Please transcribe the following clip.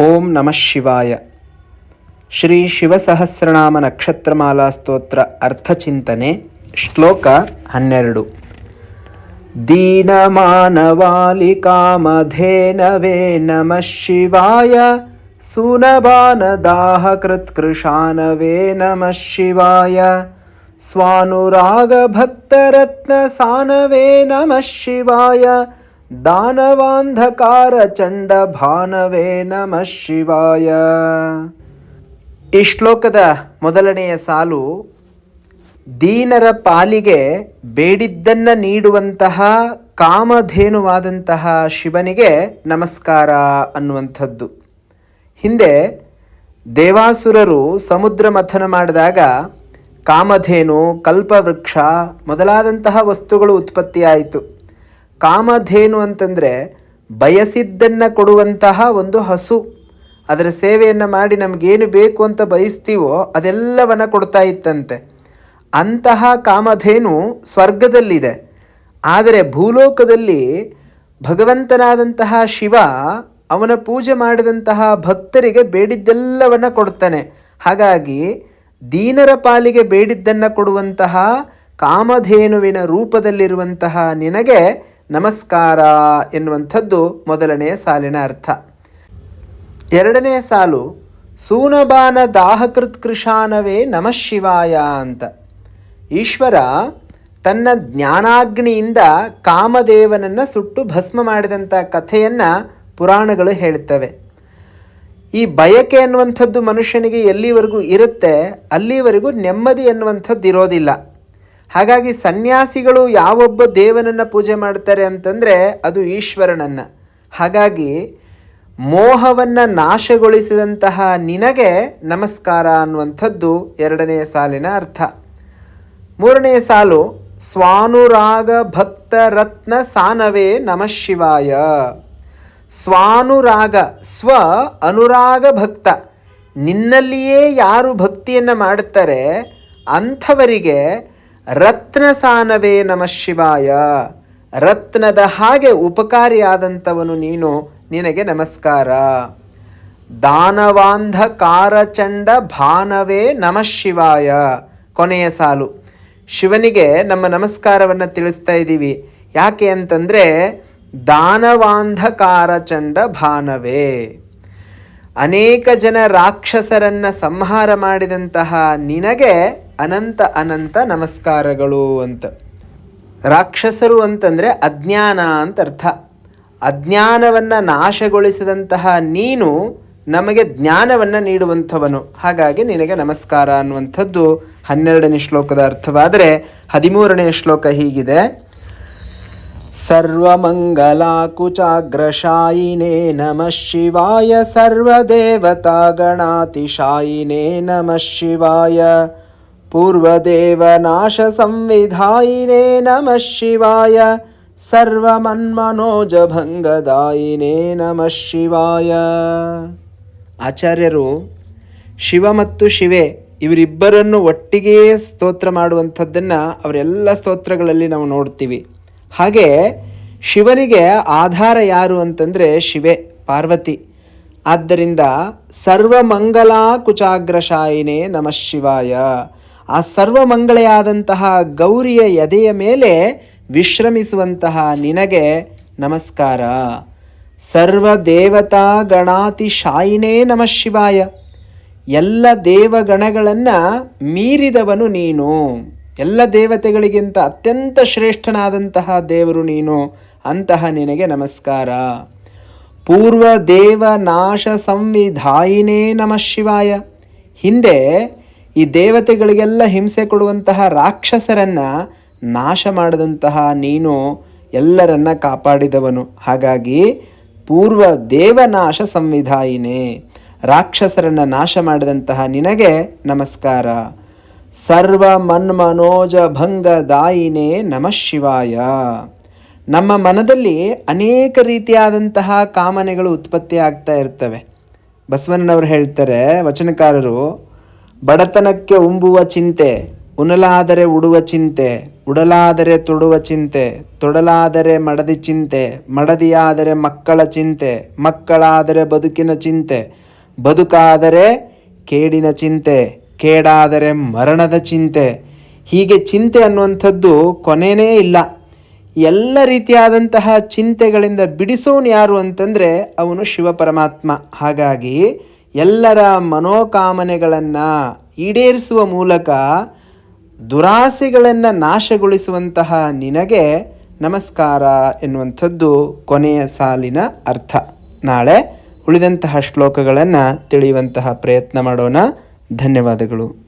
ಓಂ ನಮಃ ಶಿವಾಯ. ಶ್ರೀ ಶಿವಸಹಸ್ರನಾಮ ನಕ್ಷತ್ರಮಾಲಾ ಸ್ತೋತ್ರ ಅರ್ಥಚಿಂತನೆ. ಶ್ಲೋಕ 12. ದೀನಮಾನವಾಲಿ ಕಾಮಧೇನವೇ ನಮಃ ಶಿವಾಯ, ಸೂನಬಾನದಾಹಕೃತ್ಕೃಶಾನವೇ ನಮಃ ಶಿವಾಯ, ಸ್ವಾನುರಾಗ ಭಕ್ತರತ್ನ ಸಾನವೇ ನಮಃ ಶಿವಾಯ, ದಾನವಾಂಧಕಾರ ಚಂಡ ಭಾನವೇ ನಮಃ ಶಿವಾಯ. ಈ ಶ್ಲೋಕದ ಮೊದಲನೆಯ ಸಾಲು ದೀನರ ಪಾಲಿಗೆ ಬೇಡಿದ್ದನ್ನು ನೀಡುವಂತಹ ಕಾಮಧೇನುವಾದಂತಹ ಶಿವನಿಗೆ ನಮಸ್ಕಾರ ಅನ್ನುವಂಥದ್ದು. ಹಿಂದೆ ದೇವಾಸುರರು ಸಮುದ್ರ ಮಥನ ಮಾಡಿದಾಗ ಕಾಮಧೇನು, ಕಲ್ಪವೃಕ್ಷ ಮೊದಲಾದಂತಹ ವಸ್ತುಗಳು ಉತ್ಪತ್ತಿಯಾಯಿತು. ಕಾಮಧೇನು ಅಂತಂದರೆ ಬಯಸಿದ್ದನ್ನು ಕೊಡುವಂತಹ ಒಂದು ಹಸು. ಅದರ ಸೇವೆಯನ್ನು ಮಾಡಿ ನಮಗೇನು ಬೇಕು ಅಂತ ಬಯಸ್ತೀವೋ ಅದೆಲ್ಲವನ್ನು ಕೊಡ್ತಾ ಇತ್ತಂತೆ. ಅಂತಹ ಕಾಮಧೇನು ಸ್ವರ್ಗದಲ್ಲಿದೆ. ಆದರೆ ಭೂಲೋಕದಲ್ಲಿ ಭಗವಂತನಾದಂತಹ ಶಿವ ಅವನ ಪೂಜೆ ಮಾಡಿದಂತಹ ಭಕ್ತರಿಗೆ ಬೇಡಿದ್ದೆಲ್ಲವನ್ನು ಕೊಡ್ತಾನೆ. ಹಾಗಾಗಿ ದೀನರ ಪಾಲಿಗೆ ಬೇಡಿದ್ದನ್ನು ಕೊಡುವಂತಹ ಕಾಮಧೇನುವಿನ ರೂಪದಲ್ಲಿರುವಂತಹ ನಿನಗೆ ನಮಸ್ಕಾರ ಎನ್ನುವಂಥದ್ದು ಮೊದಲನೆಯ ಸಾಲಿನ ಅರ್ಥ. ಎರಡನೆಯ ಸಾಲು ಸೂನಬಾನ ದಾಹಕೃತ್ಕೃಶಾನವೇ ನಮಃ ಶಿವಾಯ ಅಂತ. ಈಶ್ವರ ತನ್ನ ಜ್ಞಾನಾಗ್ನಿಯಿಂದ ಕಾಮದೇವನನ್ನು ಸುಟ್ಟು ಭಸ್ಮ ಮಾಡಿದಂಥ ಕಥೆಯನ್ನು ಪುರಾಣಗಳು ಹೇಳ್ತವೆ. ಈ ಬಯಕೆ ಅನ್ನುವಂಥದ್ದು ಮನುಷ್ಯನಿಗೆ ಎಲ್ಲಿವರೆಗೂ ಇರುತ್ತೆ ಅಲ್ಲಿವರೆಗೂ ನೆಮ್ಮದಿ ಅನ್ನುವಂಥದ್ದು ಇರೋದಿಲ್ಲ. ಹಾಗಾಗಿ ಸನ್ಯಾಸಿಗಳು ಯಾವೊಬ್ಬ ದೇವನನ್ನು ಪೂಜೆ ಮಾಡ್ತಾರೆ ಅಂತಂದರೆ ಅದು ಈಶ್ವರನನ್ನು. ಹಾಗಾಗಿ ಮೋಹವನ್ನು ನಾಶಗೊಳಿಸಿದಂತಹ ನಿನಗೆ ನಮಸ್ಕಾರ ಅನ್ನುವಂಥದ್ದು ಎರಡನೆಯ ಸಾಲಿನ ಅರ್ಥ. ಮೂರನೆಯ ಸಾಲು ಸ್ವಾನುರಾಗ ಭಕ್ತ ರತ್ನ ಸಾನವೇ ನಮಃ ಶಿವಾಯ. ಸ್ವಾನುರಾಗ, ಸ್ವ ಅನುರಾಗ ಭಕ್ತ, ನಿನ್ನಲ್ಲಿಯೇ ಯಾರು ಭಕ್ತಿಯನ್ನು ಮಾಡುತ್ತಾರೆ ಅಂಥವರಿಗೆ ರತ್ನ ಸಾನವೇ ನಮಃ ಶಿವಾಯ. ರತ್ನದ ಹಾಗೆ ಉಪಕಾರಿಯಾದಂಥವನು ನೀನು, ನಿನಗೆ ನಮಸ್ಕಾರ. ದಾನವಾಂಧಕಾರ ಚಂಡ ಭಾನವೇ ನಮಃ ಶಿವಾಯ. ಕೊನೆಯ ಸಾಲು ಶಿವನಿಗೆ ನಮ್ಮ ನಮಸ್ಕಾರವನ್ನು ತಿಳಿಸ್ತಾ ಇದ್ದೀವಿ. ಯಾಕೆ ಅಂತಂದರೆ ದಾನವಾಂಧಕಾರ ಚಂಡ ಭಾನವೇ, ಅನೇಕ ಜನ ರಾಕ್ಷಸರನ್ನು ಸಂಹಾರ ಮಾಡಿದಂತಹ ನಿನಗೆ ಅನಂತ ಅನಂತ ನಮಸ್ಕಾರಗಳು ಅಂತ. ರಾಕ್ಷಸರು ಅಂತಂದರೆ ಅಜ್ಞಾನ ಅಂತ ಅರ್ಥ. ಅಜ್ಞಾನವನ್ನು ನಾಶಗೊಳಿಸಿದಂತಹ ನೀನು ನಮಗೆ ಜ್ಞಾನವನ್ನು ನೀಡುವಂಥವನು. ಹಾಗಾಗಿ ನಿನಗೆ ನಮಸ್ಕಾರ ಅನ್ನುವಂಥದ್ದು 12ನೇ ಶ್ಲೋಕದ ಅರ್ಥವಾದರೆ 13ನೇ ಶ್ಲೋಕ ಹೀಗಿದೆ. ಸರ್ವಮಂಗಲಾಕುಚಾಗ್ರಶಾಯಿನೇ ನಮಃ ಶಿವಾಯ, ಸರ್ವದೇವತಾಗಣಾತಿಶಾಯಿನೇ ನಮಃ ಶಿವಾಯ, ಪೂರ್ವದೇವನಾಶ ಸಂವಿಧಾಯಿನೇ ನಮಃ ಶಿವಾಯ, ಸರ್ವಮನ್ಮನೋಜಭಂಗದಾಯಿನೇ ನಮಃ ಶಿವಾಯ. ಆಚಾರ್ಯರು ಶಿವ ಮತ್ತು ಶಿವೆ ಇವರಿಬ್ಬರನ್ನು ಒಟ್ಟಿಗೆ ಸ್ತೋತ್ರ ಮಾಡುವಂಥದ್ದನ್ನು ಅವರೆಲ್ಲ ಸ್ತೋತ್ರಗಳಲ್ಲಿ ನಾವು ನೋಡ್ತೀವಿ. ಹಾಗೆ ಶಿವನಿಗೆ ಆಧಾರ ಯಾರು ಅಂತಂದರೆ ಶಿವೆ, ಪಾರ್ವತಿ. ಆದ್ದರಿಂದ ಸರ್ವಮಂಗಲ ಕುಚಾಗ್ರಶಾಯಿನೇ ನಮಃ ಶಿವಾಯ. ಆ ಸರ್ವಮಂಗಳೆಯಾದಂತಹ ಗೌರಿಯ ಎದೆಯ ಮೇಲೆ ವಿಶ್ರಮಿಸುವಂತಹ ನಿನಗೆ ನಮಸ್ಕಾರ. ಸರ್ವದೇವತಾ ಗಣಾತಿಶಾಯಿನೇ ನಮಃ ಶಿವಾಯ. ಎಲ್ಲ ದೇವಗಣಗಳನ್ನು ಮೀರಿದವನು ನೀನು. ಎಲ್ಲ ದೇವತೆಗಳಿಗಿಂತ ಅತ್ಯಂತ ಶ್ರೇಷ್ಠನಾದಂತಹ ದೇವರು ನೀನು. ಅಂತಹ ನಿನಗೆ ನಮಸ್ಕಾರ. ಪೂರ್ವದೇವ ನಾಶ ಸಂವಿಧಾಯಿನೇ ನಮಃ ಶಿವಾಯ. ಹಿಂದೆ ಈ ದೇವತೆಗಳಿಗೆಲ್ಲ ಹಿಂಸೆ ಕೊಡುವಂತಹ ರಾಕ್ಷಸರನ್ನು ನಾಶ ಮಾಡಿದಂತಹ ನೀನು ಎಲ್ಲರನ್ನ ಕಾಪಾಡಿದವನು. ಹಾಗಾಗಿ ಪೂರ್ವ ದೇವನಾಶ ಸಂವಿಧಾಯಿನೇ, ರಾಕ್ಷಸರನ್ನು ನಾಶ ಮಾಡಿದಂತಹ ನಿನಗೆ ನಮಸ್ಕಾರ. ಸರ್ವ ಮನ್ಮನೋಜ ಭಂಗದಾಯಿನೇ ನಮಃ ಶಿವಾಯ. ನಮ್ಮ ಮನದಲ್ಲಿ ಅನೇಕ ರೀತಿಯಾದಂತಹ ಕಾಮನೆಗಳು ಉತ್ಪತ್ತಿ ಆಗ್ತಾ ಇರ್ತವೆ. ಬಸವಣ್ಣನವರು ಹೇಳ್ತಾರೆ, ವಚನಕಾರರು, ಬಡತನಕ್ಕೆ ಉಂಬುವ ಚಿಂತೆ, ಉಣಲಾದರೆ ಉಡುವ ಚಿಂತೆ, ಉಡಲಾದರೆ ತೊಡುವ ಚಿಂತೆ, ತೊಡಲಾದರೆ ಮಡದಿ ಚಿಂತೆ, ಮಡದಿಯಾದರೆ ಮಕ್ಕಳ ಚಿಂತೆ, ಮಕ್ಕಳಾದರೆ ಬದುಕಿನ ಚಿಂತೆ, ಬದುಕಾದರೆ ಕೇಡಿನ ಚಿಂತೆ, ಕೇಡಾದರೆ ಮರಣದ ಚಿಂತೆ. ಹೀಗೆ ಚಿಂತೆ ಅನ್ನುವಂಥದ್ದು ಕೊನೆಯೇ ಇಲ್ಲ. ಎಲ್ಲ ರೀತಿಯಾದಂತಹ ಚಿಂತೆಗಳಿಂದ ಬಿಡಿಸೋನು ಯಾರು ಅಂತಂದರೆ ಅವನು ಶಿವಪರಮಾತ್ಮ. ಹಾಗಾಗಿ ಎಲ್ಲರ ಮನೋಕಾಮನೆಗಳನ್ನು ಈಡೇರಿಸುವ ಮೂಲಕ ದುರಾಸೆಗಳನ್ನು ನಾಶಗೊಳಿಸುವಂತಹ ನಿನಗೆ ನಮಸ್ಕಾರ ಎನ್ನುವಂಥದ್ದು ಕೊನೆಯ ಸಾಲಿನ ಅರ್ಥ. ನಾಳೆ ಉಳಿದಂತಹ ಶ್ಲೋಕಗಳನ್ನು ತಿಳಿಯುವಂತಹ ಪ್ರಯತ್ನ ಮಾಡೋಣ. ಧನ್ಯವಾದಗಳು.